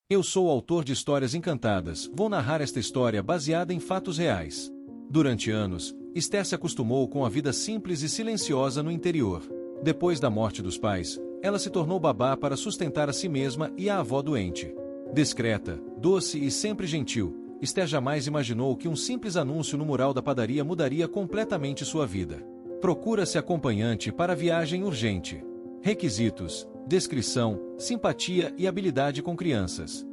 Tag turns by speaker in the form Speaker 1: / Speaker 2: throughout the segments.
Speaker 1: Eu sou o autor de Histórias Encantadas, vou narrar esta história baseada em fatos reais. Durante anos, Esther se acostumou com a vida simples e silenciosa no interior. Depois da morte dos pais, ela se tornou babá para sustentar a si mesma e a avó doente. Discreta, doce e sempre gentil, Esther jamais imaginou que um simples anúncio no mural da padaria mudaria completamente sua vida. Procura-se acompanhante para viagem urgente. Requisitos: descrição, simpatia e habilidade com crianças.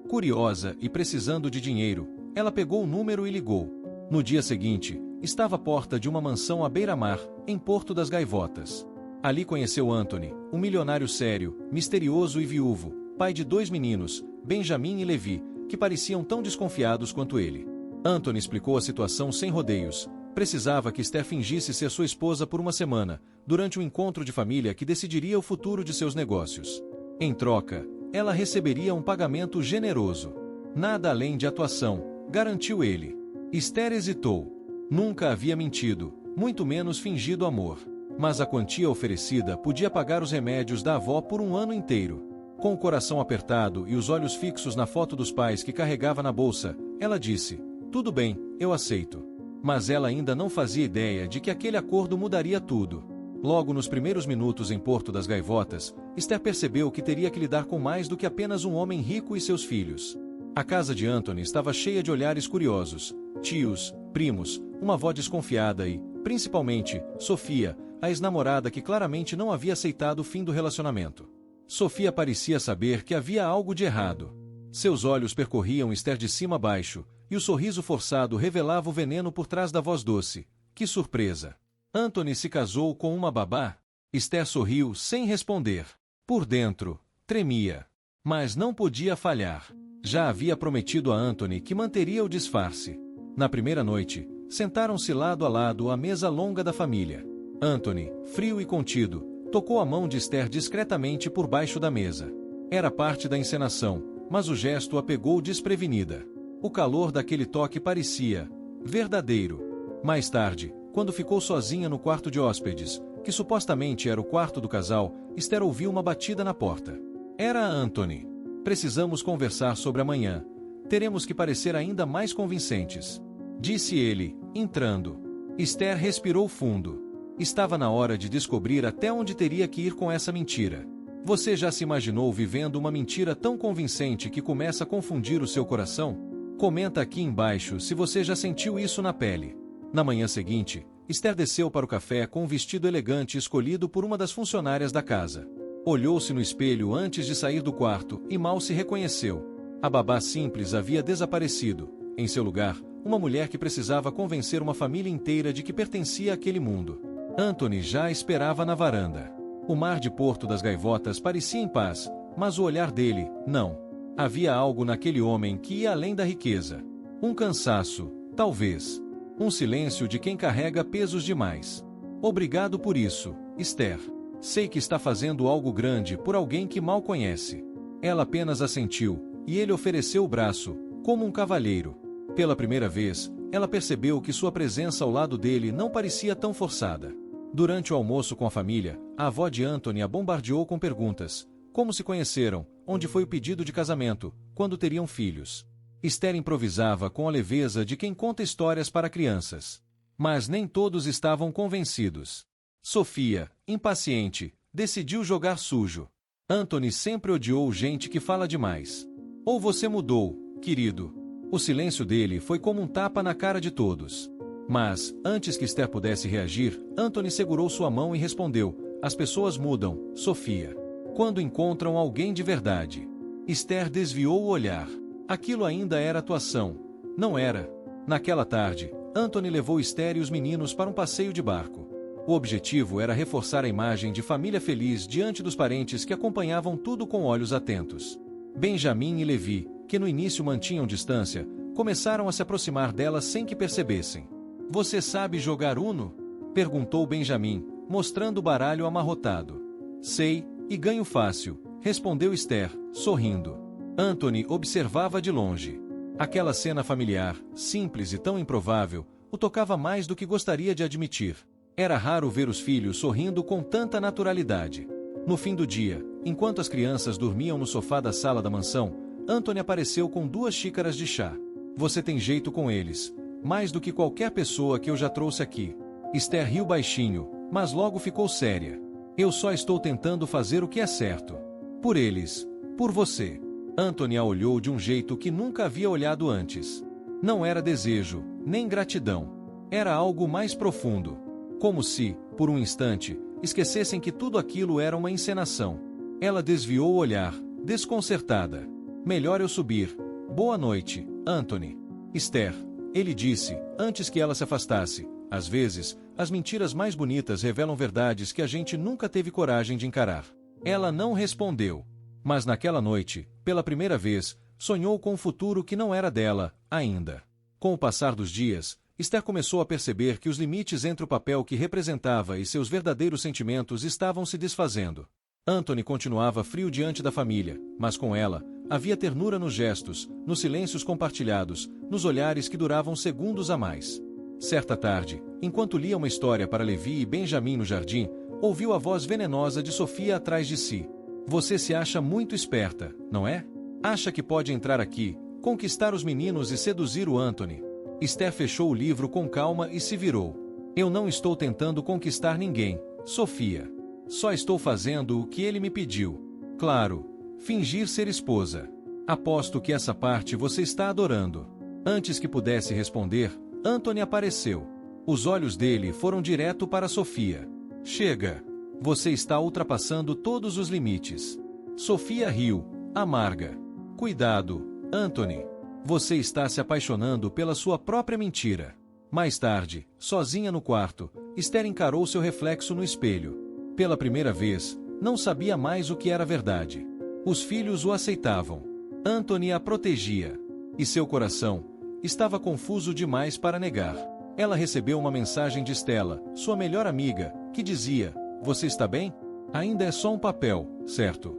Speaker 1: Curiosa e precisando de dinheiro, ela pegou o número e ligou. No dia seguinte, estava à porta de uma mansão à beira-mar, em Porto das Gaivotas. Ali conheceu Anthony, um milionário sério, misterioso e viúvo, pai de 2 meninos, Benjamin e Levi, que pareciam tão desconfiados quanto ele. Anthony explicou a situação sem rodeios. Precisava que Esther fingisse ser sua esposa por uma semana, durante um encontro de família que decidiria o futuro de seus negócios. Em troca, ela receberia um pagamento generoso. Nada além de atuação, garantiu ele. Esther hesitou. Nunca havia mentido, muito menos fingido amor. Mas a quantia oferecida podia pagar os remédios da avó por um ano inteiro. Com o coração apertado e os olhos fixos na foto dos pais que carregava na bolsa, ela disse: "Tudo bem, eu aceito." Mas ela ainda não fazia ideia de que aquele acordo mudaria tudo. Logo nos primeiros minutos em Porto das Gaivotas, Esther percebeu que teria que lidar com mais do que apenas um homem rico e seus filhos. A casa de Anthony estava cheia de olhares curiosos, tios, primos, uma avó desconfiada e, principalmente, Sofia, a ex-namorada que claramente não havia aceitado o fim do relacionamento. Sofia parecia saber que havia algo de errado. Seus olhos percorriam Esther de cima a baixo, e o sorriso forçado revelava o veneno por trás da voz doce. Que surpresa! Anthony se casou com uma babá? Esther sorriu sem responder. Por dentro, tremia. Mas não podia falhar. Já havia prometido a Anthony que manteria o disfarce. Na primeira noite, sentaram-se lado a lado à mesa longa da família. Anthony, frio e contido, tocou a mão de Esther discretamente por baixo da mesa. Era parte da encenação, mas o gesto a pegou desprevenida. O calor daquele toque parecia verdadeiro. Mais tarde, quando ficou sozinha no quarto de hóspedes, que supostamente era o quarto do casal, Esther ouviu uma batida na porta. Era Anthony. "Precisamos conversar sobre amanhã. Teremos que parecer ainda mais convincentes", disse ele, entrando. Esther respirou fundo. Estava na hora de descobrir até onde teria que ir com essa mentira. Você já se imaginou vivendo uma mentira tão convincente que começa a confundir o seu coração? Comenta aqui embaixo se você já sentiu isso na pele. Na manhã seguinte, Esther desceu para o café com um vestido elegante escolhido por uma das funcionárias da casa. Olhou-se no espelho antes de sair do quarto e mal se reconheceu. A babá simples havia desaparecido. Em seu lugar, uma mulher que precisava convencer uma família inteira de que pertencia àquele mundo. Anthony já esperava na varanda. O mar de Porto das Gaivotas parecia em paz, mas o olhar dele, não. Havia algo naquele homem que ia além da riqueza. Um cansaço, talvez. Um silêncio de quem carrega pesos demais. "Obrigado por isso, Esther. Sei que está fazendo algo grande por alguém que mal conhece." Ela apenas assentiu, e ele ofereceu o braço, como um cavalheiro. Pela primeira vez, ela percebeu que sua presença ao lado dele não parecia tão forçada. Durante o almoço com a família, a avó de Anthony a bombardeou com perguntas. Como se conheceram? Onde foi o pedido de casamento? Quando teriam filhos? Esther improvisava com a leveza de quem conta histórias para crianças. Mas nem todos estavam convencidos. Sofia, impaciente, decidiu jogar sujo. Anthony sempre odiou gente que fala demais. "Ou você mudou, querido." O silêncio dele foi como um tapa na cara de todos. Mas, antes que Esther pudesse reagir, Anthony segurou sua mão e respondeu: "As pessoas mudam, Sofia. Quando encontram alguém de verdade." Esther desviou o olhar. Aquilo ainda era atuação. Não era. Naquela tarde, Anthony levou Esther e os meninos para um passeio de barco. O objetivo era reforçar a imagem de família feliz diante dos parentes que acompanhavam tudo com olhos atentos. Benjamin e Levi, que no início mantinham distância, começaram a se aproximar dela sem que percebessem. "Você sabe jogar Uno?" perguntou Benjamin, mostrando o baralho amarrotado. "Sei, e ganho fácil", respondeu Esther, sorrindo. Anthony observava de longe. Aquela cena familiar, simples e tão improvável, o tocava mais do que gostaria de admitir. Era raro ver os filhos sorrindo com tanta naturalidade. No fim do dia, enquanto as crianças dormiam no sofá da sala da mansão, Anthony apareceu com 2 xícaras de chá. Você tem jeito com eles, mais do que qualquer pessoa que eu já trouxe aqui. Esther riu baixinho, mas logo ficou séria. Eu só estou tentando fazer o que é certo. Por eles, por você. Anthony a olhou de um jeito que nunca havia olhado antes. Não era desejo, nem gratidão. Era algo mais profundo. Como se, por um instante, esquecessem que tudo aquilo era uma encenação. Ela desviou o olhar, desconcertada. Melhor eu subir. Boa noite, Anthony. Esther, ele disse, antes que ela se afastasse. Às vezes, as mentiras mais bonitas revelam verdades que a gente nunca teve coragem de encarar. Ela não respondeu. Mas naquela noite, pela primeira vez, sonhou com um futuro que não era dela, ainda. Com o passar dos dias, Esther começou a perceber que os limites entre o papel que representava e seus verdadeiros sentimentos estavam se desfazendo. Anthony continuava frio diante da família, mas com ela, havia ternura nos gestos, nos silêncios compartilhados, nos olhares que duravam segundos a mais. Certa tarde, enquanto lia uma história para Levi e Benjamin no jardim, ouviu a voz venenosa de Sofia atrás de si. Você se acha muito esperta, não é? Acha que pode entrar aqui, conquistar os meninos e seduzir o Anthony. Esther fechou o livro com calma e se virou. Eu não estou tentando conquistar ninguém, Sofia. Só estou fazendo o que ele me pediu. Claro, fingir ser esposa. Aposto que essa parte você está adorando. Antes que pudesse responder, Anthony apareceu. Os olhos dele foram direto para Sofia. Chega! Você está ultrapassando todos os limites. Sofia riu, amarga. Cuidado, Anthony. Você está se apaixonando pela sua própria mentira. Mais tarde, sozinha no quarto, Esther encarou seu reflexo no espelho. Pela primeira vez, não sabia mais o que era verdade. Os filhos o aceitavam. Anthony a protegia. E seu coração estava confuso demais para negar. Ela recebeu uma mensagem de Stella, sua melhor amiga, que dizia: Você está bem? Ainda é só um papel, certo?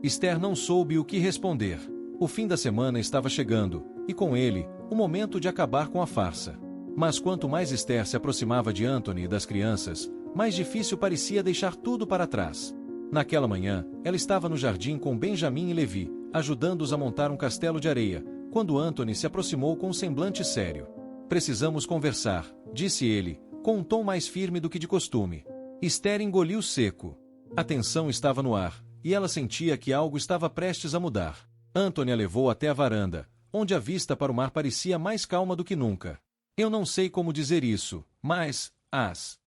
Speaker 1: Esther não soube o que responder. O fim da semana estava chegando, e com ele, o momento de acabar com a farsa. Mas quanto mais Esther se aproximava de Anthony e das crianças, mais difícil parecia deixar tudo para trás. Naquela manhã, ela estava no jardim com Benjamin e Levi, ajudando-os a montar um castelo de areia, quando Anthony se aproximou com um semblante sério. Precisamos conversar, disse ele, com um tom mais firme do que de costume. Esther engoliu seco. A tensão estava no ar, e ela sentia que algo estava prestes a mudar. Anthony a levou até a varanda, onde a vista para o mar parecia mais calma do que nunca. Eu não sei como dizer isso, mas as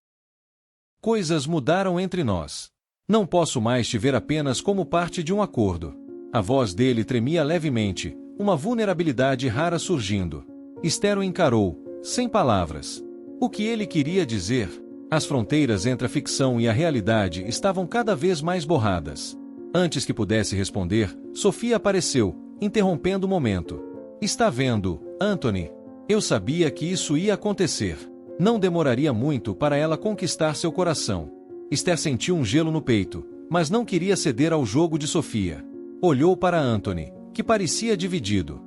Speaker 1: coisas mudaram entre nós. Não posso mais te ver apenas como parte de um acordo. A voz dele tremia levemente, uma vulnerabilidade rara surgindo. Esther o encarou, sem palavras. O que ele queria dizer? As fronteiras entre a ficção e a realidade estavam cada vez mais borradas. Antes que pudesse responder, Sofia apareceu, interrompendo o momento. Está vendo, Anthony? Eu sabia que isso ia acontecer. Não demoraria muito para ela conquistar seu coração. Esther sentiu um gelo no peito, mas não queria ceder ao jogo de Sofia. Olhou para Anthony, que parecia dividido.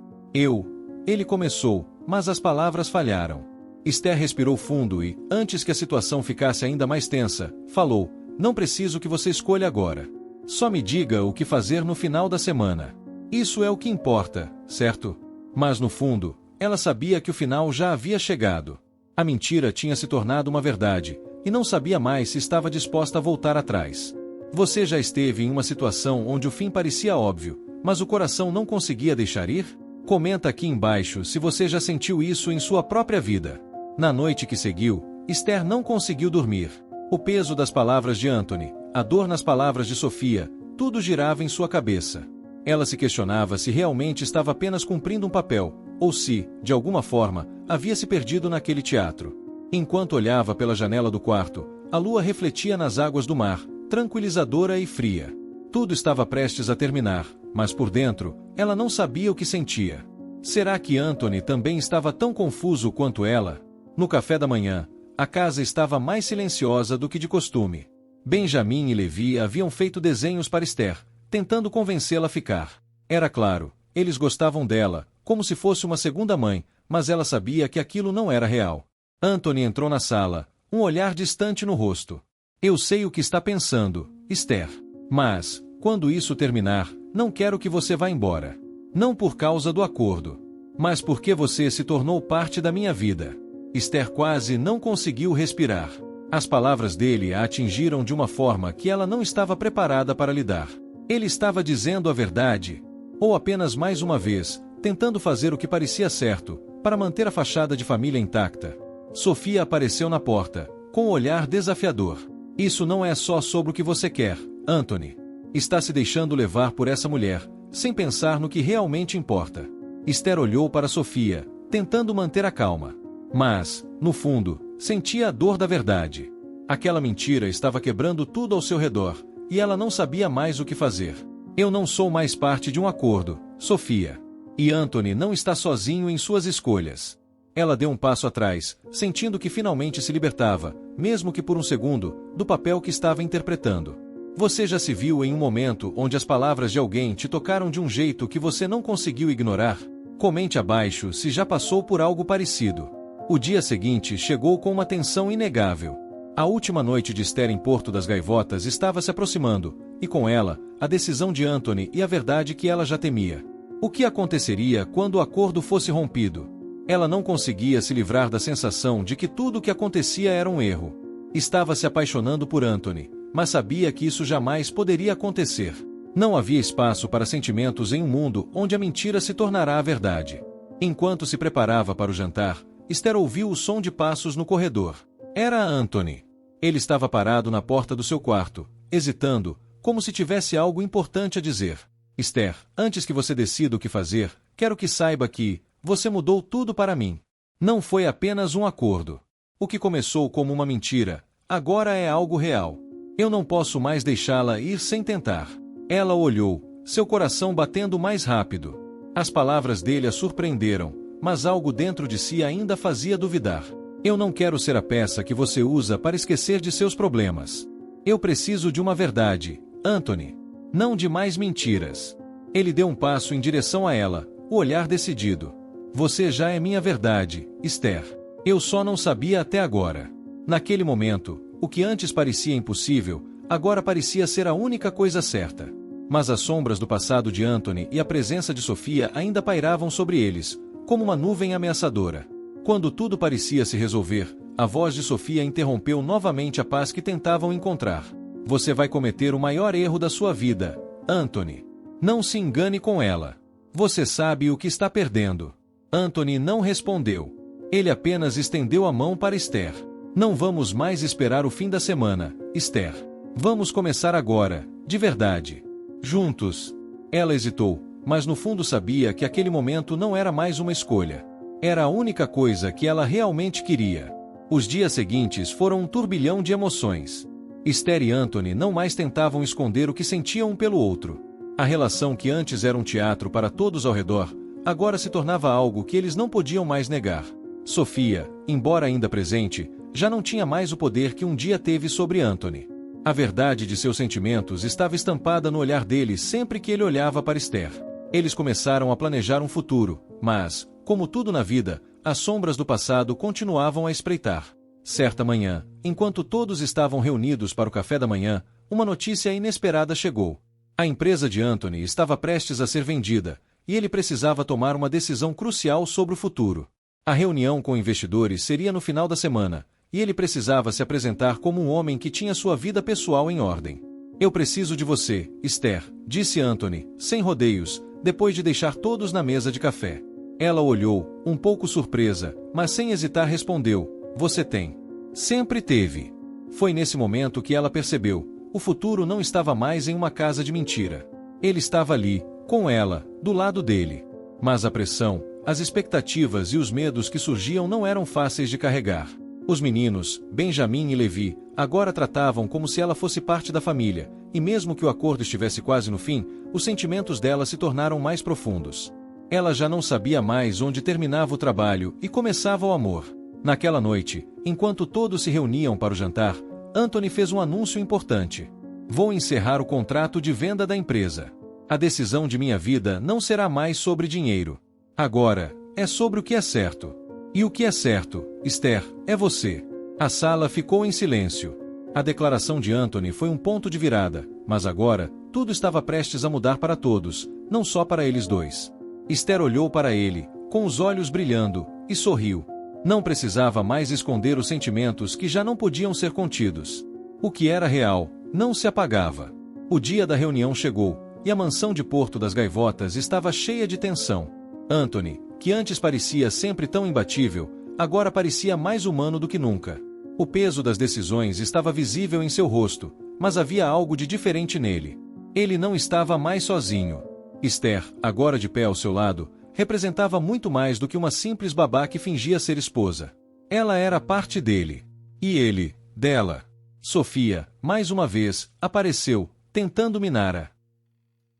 Speaker 1: Ele começou, mas as palavras falharam. Esther respirou fundo e, antes que a situação ficasse ainda mais tensa, falou: Não preciso que você escolha agora. Só me diga o que fazer no final da semana. Isso é o que importa, certo? Mas no fundo, ela sabia que o final já havia chegado. A mentira tinha se tornado uma verdade, e não sabia mais se estava disposta a voltar atrás. Você já esteve em uma situação onde o fim parecia óbvio, mas o coração não conseguia deixar ir? Comenta aqui embaixo se você já sentiu isso em sua própria vida. Na noite que seguiu, Esther não conseguiu dormir. O peso das palavras de Anthony, a dor nas palavras de Sofia, tudo girava em sua cabeça. Ela se questionava se realmente estava apenas cumprindo um papel, ou se, de alguma forma, havia se perdido naquele teatro. Enquanto olhava pela janela do quarto, a lua refletia nas águas do mar, tranquilizadora e fria. Tudo estava prestes a terminar, mas por dentro, ela não sabia o que sentia. Será que Anthony também estava tão confuso quanto ela? No café da manhã, a casa estava mais silenciosa do que de costume. Benjamin e Levi haviam feito desenhos para Esther, tentando convencê-la a ficar. Era claro, eles gostavam dela, como se fosse uma segunda mãe, mas ela sabia que aquilo não era real. Anthony entrou na sala, um olhar distante no rosto. Eu sei o que está pensando, Esther. Mas, quando isso terminar, não quero que você vá embora. Não por causa do acordo, mas porque você se tornou parte da minha vida. Esther quase não conseguiu respirar. As palavras dele a atingiram de uma forma que ela não estava preparada para lidar. Ele estava dizendo a verdade? Ou apenas mais uma vez, tentando fazer o que parecia certo, para manter a fachada de família intacta? Sofia apareceu na porta, com um olhar desafiador. Isso não é só sobre o que você quer, Anthony. Está se deixando levar por essa mulher, sem pensar no que realmente importa. Esther olhou para Sofia, tentando manter a calma. Mas, no fundo, sentia a dor da verdade. Aquela mentira estava quebrando tudo ao seu redor, e ela não sabia mais o que fazer. Eu não sou mais parte de um acordo, Sofia. E Anthony não está sozinho em suas escolhas. Ela deu um passo atrás, sentindo que finalmente se libertava, mesmo que por um segundo, do papel que estava interpretando. Você já se viu em um momento onde as palavras de alguém te tocaram de um jeito que você não conseguiu ignorar? Comente abaixo se já passou por algo parecido. O dia seguinte chegou com uma tensão inegável. A última noite de Esther em Porto das Gaivotas estava se aproximando, e com ela, a decisão de Anthony e a verdade que ela já temia. O que aconteceria quando o acordo fosse rompido? Ela não conseguia se livrar da sensação de que tudo o que acontecia era um erro. Estava se apaixonando por Anthony, mas sabia que isso jamais poderia acontecer. Não havia espaço para sentimentos em um mundo onde a mentira se tornará a verdade. Enquanto se preparava para o jantar, Esther ouviu o som de passos no corredor. Era Anthony. Ele estava parado na porta do seu quarto, hesitando, como se tivesse algo importante a dizer. Esther, antes que você decida o que fazer, quero que saiba que você mudou tudo para mim. Não foi apenas um acordo. O que começou como uma mentira, agora é algo real. Eu não posso mais deixá-la ir sem tentar. Ela olhou, seu coração batendo mais rápido. As palavras dele a surpreenderam, mas algo dentro de si ainda fazia duvidar. Eu não quero ser a peça que você usa para esquecer de seus problemas. Eu preciso de uma verdade, Anthony. Não de mais mentiras. Ele deu um passo em direção a ela, o olhar decidido. Você já é minha verdade, Esther. Eu só não sabia até agora. Naquele momento, o que antes parecia impossível, agora parecia ser a única coisa certa. Mas as sombras do passado de Anthony e a presença de Sofia ainda pairavam sobre eles, como uma nuvem ameaçadora. Quando tudo parecia se resolver, a voz de Sofia interrompeu novamente a paz que tentavam encontrar. Você vai cometer o maior erro da sua vida, Anthony. Não se engane com ela. Você sabe o que está perdendo. Anthony não respondeu. Ele apenas estendeu a mão para Esther. Não vamos mais esperar o fim da semana, Esther. Vamos começar agora, de verdade. Juntos. Ela hesitou, mas no fundo sabia que aquele momento não era mais uma escolha. Era a única coisa que ela realmente queria. Os dias seguintes foram um turbilhão de emoções. Esther e Anthony não mais tentavam esconder o que sentiam um pelo outro. A relação que antes era um teatro para todos ao redor, agora se tornava algo que eles não podiam mais negar. Sofia, embora ainda presente, já não tinha mais o poder que um dia teve sobre Anthony. A verdade de seus sentimentos estava estampada no olhar dele sempre que ele olhava para Esther. Eles começaram a planejar um futuro, mas, como tudo na vida, as sombras do passado continuavam a espreitar. Certa manhã, enquanto todos estavam reunidos para o café da manhã, uma notícia inesperada chegou. A empresa de Anthony estava prestes a ser vendida, e ele precisava tomar uma decisão crucial sobre o futuro. A reunião com investidores seria no final da semana, e ele precisava se apresentar como um homem que tinha sua vida pessoal em ordem. Eu preciso de você, Esther, disse Anthony, sem rodeios, depois de deixar todos na mesa de café. Ela olhou, um pouco surpresa, mas sem hesitar respondeu, você tem. Sempre teve. Foi nesse momento que ela percebeu, o futuro não estava mais em uma casa de mentira. Ele estava ali, com ela, do lado dele. Mas a pressão, as expectativas e os medos que surgiam não eram fáceis de carregar. Os meninos, Benjamin e Levi, agora tratavam como se ela fosse parte da família, e mesmo que o acordo estivesse quase no fim, os sentimentos dela se tornaram mais profundos. Ela já não sabia mais onde terminava o trabalho e começava o amor. Naquela noite, enquanto todos se reuniam para o jantar, Anthony fez um anúncio importante. Vou encerrar o contrato de venda da empresa. A decisão de minha vida não será mais sobre dinheiro. Agora, é sobre o que é certo. E o que é certo, Esther, é você. A sala ficou em silêncio. A declaração de Anthony foi um ponto de virada, mas agora, tudo estava prestes a mudar para todos, não só para eles dois. Esther olhou para ele, com os olhos brilhando, e sorriu. Não precisava mais esconder os sentimentos que já não podiam ser contidos. O que era real, não se apagava. O dia da reunião chegou, e a mansão de Porto das Gaivotas estava cheia de tensão. Anthony, que antes parecia sempre tão imbatível, agora parecia mais humano do que nunca. O peso das decisões estava visível em seu rosto, mas havia algo de diferente nele. Ele não estava mais sozinho. Esther, agora de pé ao seu lado, representava muito mais do que uma simples babá que fingia ser esposa. Ela era parte dele. E ele, dela. Sofia, mais uma vez, apareceu, tentando minar a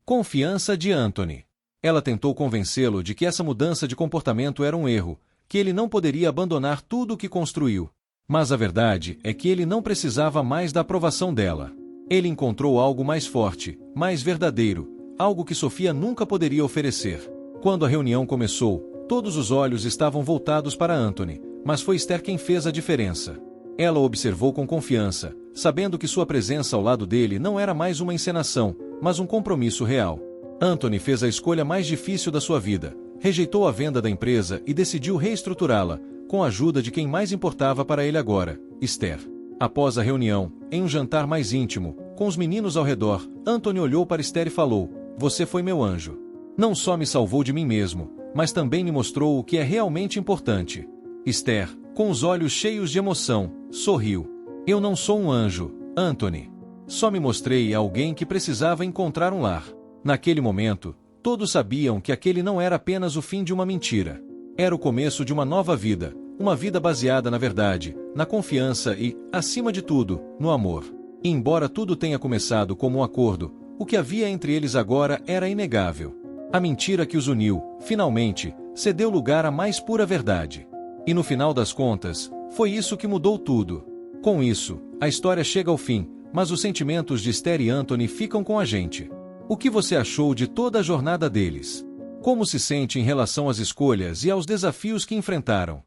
Speaker 1: confiança de Anthony. Ela tentou convencê-lo de que essa mudança de comportamento era um erro, que ele não poderia abandonar tudo o que construiu. Mas a verdade é que ele não precisava mais da aprovação dela. Ele encontrou algo mais forte, mais verdadeiro, algo que Sofia nunca poderia oferecer. Quando a reunião começou, todos os olhos estavam voltados para Anthony, mas foi Esther quem fez a diferença. Ela o observou com confiança, sabendo que sua presença ao lado dele não era mais uma encenação, mas um compromisso real. Anthony fez a escolha mais difícil da sua vida, rejeitou a venda da empresa e decidiu reestruturá-la, com a ajuda de quem mais importava para ele agora, Esther. Após a reunião, em um jantar mais íntimo, com os meninos ao redor, Anthony olhou para Esther e falou: "Você foi meu anjo. Não só me salvou de mim mesmo, mas também me mostrou o que é realmente importante." Esther, com os olhos cheios de emoção, sorriu. "Eu não sou um anjo, Anthony. Só me mostrei a alguém que precisava encontrar um lar." Naquele momento, todos sabiam que aquele não era apenas o fim de uma mentira. Era o começo de uma nova vida, uma vida baseada na verdade, na confiança e, acima de tudo, no amor. E embora tudo tenha começado como um acordo, o que havia entre eles agora era inegável. A mentira que os uniu, finalmente, cedeu lugar à mais pura verdade. E no final das contas, foi isso que mudou tudo. Com isso, a história chega ao fim, mas os sentimentos de Esther e Anthony ficam com a gente. O que você achou de toda a jornada deles? Como se sente em relação às escolhas e aos desafios que enfrentaram?